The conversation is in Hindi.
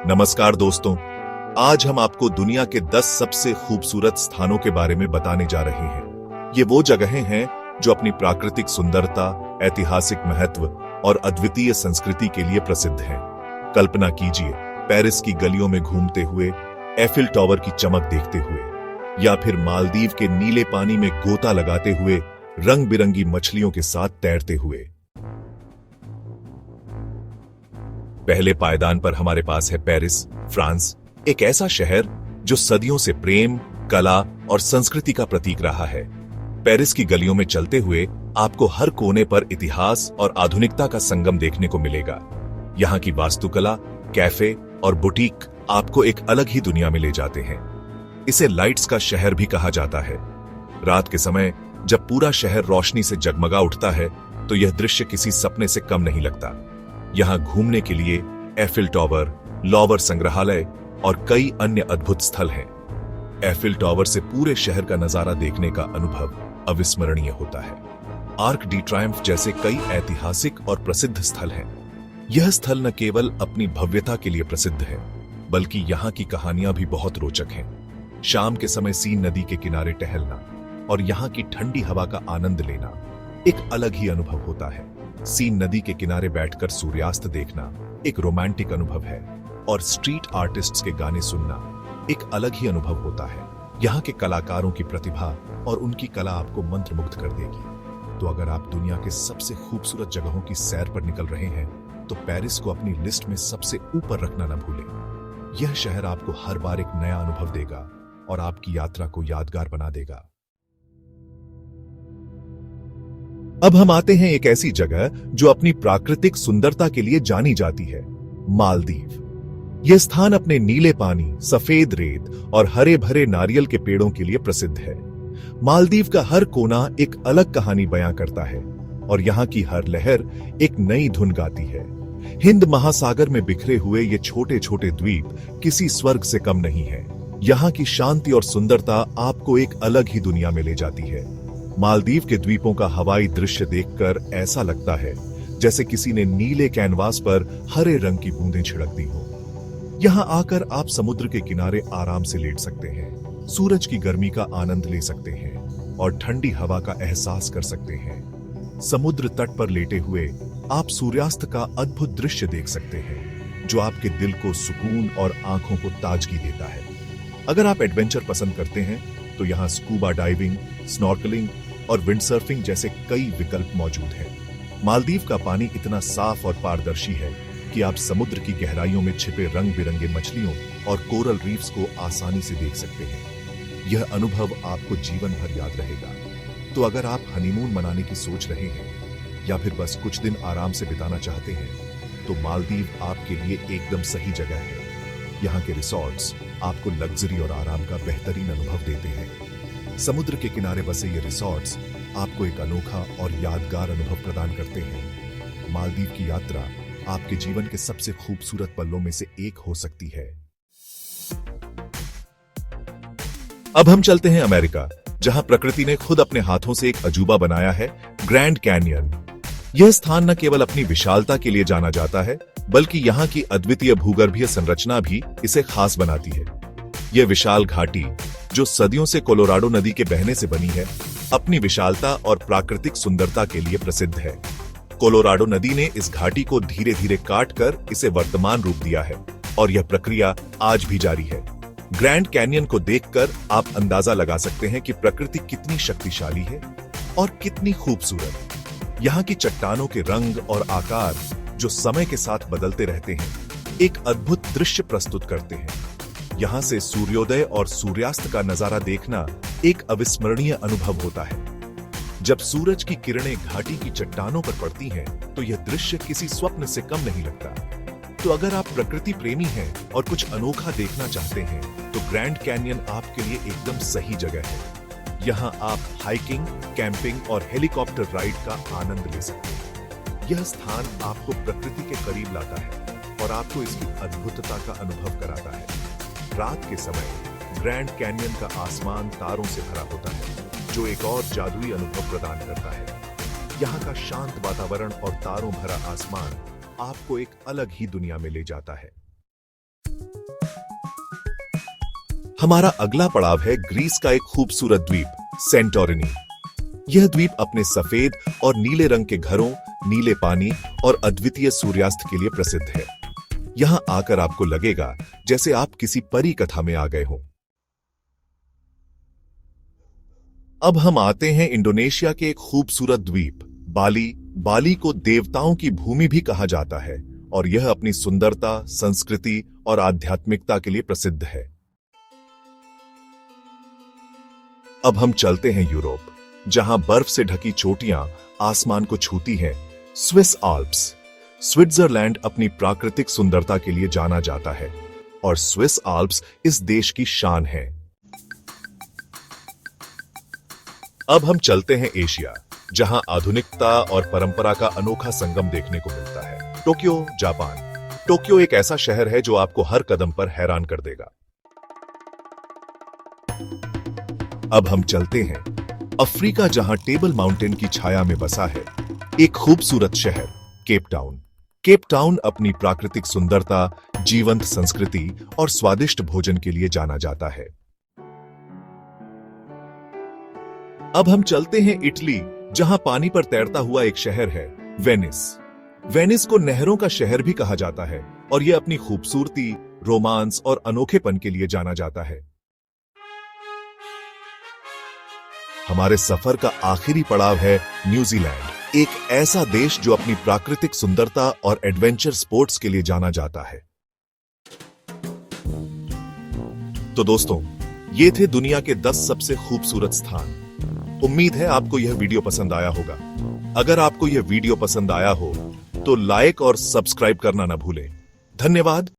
नमस्कार दोस्तों, आज हम आपको दुनिया के 10 सबसे खूबसूरत स्थानों के बारे में बताने जा रहे हैं। ये वो जगहें हैं जो अपनी प्राकृतिक सुंदरता, ऐतिहासिक महत्व और अद्वितीय संस्कृति के लिए प्रसिद्ध हैं। कल्पना कीजिए, पेरिस की गलियों में घूमते हुए, एफिल टावर की चमक देखते हुए, या फिर मालदीव के नीले पानी में गोता लगाते हुए रंग बिरंगी मछलियों के साथ तैरते हुए। पहले पायदान पर हमारे पास है पेरिस, फ्रांस, एक ऐसा शहर जो सदियों से प्रेम, कला और संस्कृति का प्रतीक रहा है। पेरिस की गलियों में चलते हुए आपको हर कोने पर इतिहास और आधुनिकता का संगम देखने को मिलेगा। यहाँ की वास्तुकला, कैफे और बुटीक आपको एक अलग ही दुनिया में ले जाते हैं। इसे लाइट्स का शहर भी कहा जाता है। रात के समय जब पूरा शहर रोशनी से जगमगा उठता है तो यह दृश्य किसी सपने से कम नहीं लगता। यहाँ घूमने के लिए एफिल टावर, लॉवर संग्रहालय और कई अन्य अद्भुत स्थल हैं। एफिल टावर से पूरे शहर का नजारा देखने का अनुभव अविस्मरणीय होता है। आर्क डी ट्रायम्फ जैसे कई ऐतिहासिक और प्रसिद्ध स्थल हैं। यह स्थल न केवल अपनी भव्यता के लिए प्रसिद्ध है, बल्कि यहाँ की कहानियां भी बहुत रोचक हैं। शाम के समय सीन नदी के किनारे टहलना और यहाँ की ठंडी हवा का आनंद लेना एक अलग ही अनुभव होता है। सीन नदी के किनारे बैठकर सूर्यास्त देखना एक रोमांटिक अनुभव है, और स्ट्रीट आर्टिस्ट्स के गाने सुनना एक अलग ही अनुभव होता है। यहाँ के कलाकारों की प्रतिभा और उनकी कला आपको मंत्रमुग्ध कर देगी। तो अगर आप दुनिया के सबसे खूबसूरत जगहों की सैर पर निकल रहे हैं तो पेरिस को अपनी लिस्ट में सबसे ऊपर रखना न भूलें। यह शहर आपको हर बार एक नया अनुभव देगा और आपकी यात्रा को यादगार बना देगा। अब हम आते हैं एक ऐसी जगह जो अपनी प्राकृतिक सुंदरता के लिए जानी जाती है, मालदीव। यह स्थान अपने नीले पानी, सफेद रेत और हरे भरे नारियल के पेड़ों के लिए प्रसिद्ध है। मालदीव का हर कोना एक अलग कहानी बयां करता है और यहाँ की हर लहर एक नई धुन गाती है। हिंद महासागर में बिखरे हुए ये छोटे छोटे द्वीप किसी स्वर्ग से कम नहीं है। यहाँ की शांति और सुंदरता आपको एक अलग ही दुनिया में ले जाती है। मालदीव के द्वीपों का हवाई दृश्य देखकर ऐसा लगता है जैसे किसी ने नीले कैनवास पर हरे रंग की बूंदें छिड़क दी हो। यहाँ आकर आप समुद्र के किनारे आराम से लेट सकते हैं, सूरज की गर्मी का आनंद ले सकते हैं और ठंडी हवा का एहसास कर सकते हैं। समुद्र तट पर लेटे हुए आप सूर्यास्त का अद्भुत दृश्य देख सकते हैं, जो आपके दिल को सुकून और आंखों को ताजगी देता है। अगर आप एडवेंचर पसंद करते हैं तो यहाँ स्कूबा डाइविंग, स्नॉर्कलिंग और विंडसर्फिंग जैसे कई विकल्प मौजूद हैं। मालदीव का पानी इतना साफ और पारदर्शी है कि आप समुद्र की गहराइयों में छिपे रंग बिरंगे मछलियों और कोरल रीफ्स को आसानी से देख सकते हैं। यह अनुभव आपको जीवन भर याद रहेगा। तो अगर आप हनीमून मनाने की सोच रहे हैं या फिर बस कुछ दिन आराम से बिताना चाहते हैं तो मालदीव आपके लिए एकदम सही जगह है। यहाँ के रिसॉर्ट्स आपको लग्जरी और आराम का बेहतरीन अनुभव देते हैं। समुद्र के किनारे बसे ये रिसॉर्ट्स आपको एक अनोखा और यादगार अनुभव प्रदान करते हैं। मालदीव की यात्रा आपके जीवन के सबसे खूबसूरत पलों में से एक हो सकती है। अब हम चलते हैं अमेरिका, जहां प्रकृति ने खुद अपने हाथों से एक अजूबा बनाया है, ग्रैंड कैन्यन। यह स्थान न केवल अपनी विशालता के लिए जाना जाता है, बल्कि यहाँ की अद्वितीय भूगर्भीय संरचना भी इसे खास बनाती है। यह विशाल घाटी, जो सदियों से कोलोराडो नदी के बहने से बनी है, अपनी विशालता और प्राकृतिक सुंदरता के लिए प्रसिद्ध है। कोलोराडो नदी ने इस घाटी को धीरे धीरे काटकर इसे वर्तमान रूप दिया है और यह प्रक्रिया आज भी जारी है। ग्रैंड कैन्यन को देखकर आप अंदाजा लगा सकते हैं कि प्रकृति कितनी शक्तिशाली है और कितनी खूबसूरत। यहाँ की चट्टानों के रंग और आकार, जो समय के साथ बदलते रहते हैं, एक अद्भुत दृश्य प्रस्तुत करते हैं। यहाँ से सूर्योदय और सूर्यास्त का नजारा देखना एक अविस्मरणीय अनुभव होता है। जब सूरज की किरणें घाटी की चट्टानों पर पड़ती हैं, तो यह दृश्य किसी स्वप्न से कम नहीं लगता। तो अगर आप प्रकृति प्रेमी हैं और कुछ अनोखा देखना चाहते हैं, तो ग्रैंड कैन्यन आपके लिए एकदम सही जगह है। यहाँ आप हाइकिंग, कैंपिंग और हेलीकॉप्टर राइड का आनंद ले सकते हैं। यह स्थान आपको प्रकृति के करीब लाता है और आपको इसकी अद्भुतता का अनुभव कराता है। रात के समय ग्रैंड कैन्यन का आसमान तारों से भरा होता है, जो एक और जादुई अनुभव प्रदान करता है। यहाँ का शांत वातावरण और तारों भरा आसमान आपको एक अलग ही दुनिया में ले जाता है। हमारा अगला पड़ाव है ग्रीस का एक खूबसूरत द्वीप सेंटोरिनी। यह द्वीप अपने सफेद और नीले रंग के घरों, नीले पानी और अद्वितीय सूर्यास्त के लिए प्रसिद्ध है। यहां आकर आपको लगेगा जैसे आप किसी परी कथा में आ गए हों। अब हम आते हैं इंडोनेशिया के एक खूबसूरत द्वीप बाली। बाली को देवताओं की भूमि भी कहा जाता है और यह अपनी सुंदरता, संस्कृति और आध्यात्मिकता के लिए प्रसिद्ध है। अब हम चलते हैं यूरोप, जहां बर्फ से ढकी चोटियां आसमान को छूती हैं। Swiss Alps. स्विट्जरलैंड अपनी प्राकृतिक सुंदरता के लिए जाना जाता है और स्विस आल्प्स इस देश की शान है। अब हम चलते हैं एशिया, जहां आधुनिकता और परंपरा का अनोखा संगम देखने को मिलता है। Tokyo, Japan. टोक्यो एक ऐसा शहर है जो आपको हर कदम पर हैरान कर देगा। अब हम चलते हैं अफ्रीका, जहां टेबल माउंटेन की छाया में बसा है एक खूबसूरत शहर केप टाउन। केप टाउन अपनी प्राकृतिक सुंदरता, जीवंत संस्कृति और स्वादिष्ट भोजन के लिए जाना जाता है। अब हम चलते हैं इटली, जहां पानी पर तैरता हुआ एक शहर है वेनिस। वेनिस को नहरों का शहर भी कहा जाता है और यह अपनी खूबसूरती, रोमांस और अनोखेपन के लिए जाना जाता है। हमारे सफर का आखिरी पड़ाव है न्यूजीलैंड, एक ऐसा देश जो अपनी प्राकृतिक सुंदरता और एडवेंचर स्पोर्ट्स के लिए जाना जाता है। तो दोस्तों, ये थे दुनिया के 10 सबसे खूबसूरत स्थान। उम्मीद है आपको यह वीडियो पसंद आया होगा। अगर आपको यह वीडियो पसंद आया हो तो लाइक और सब्सक्राइब करना ना भूलें। धन्यवाद।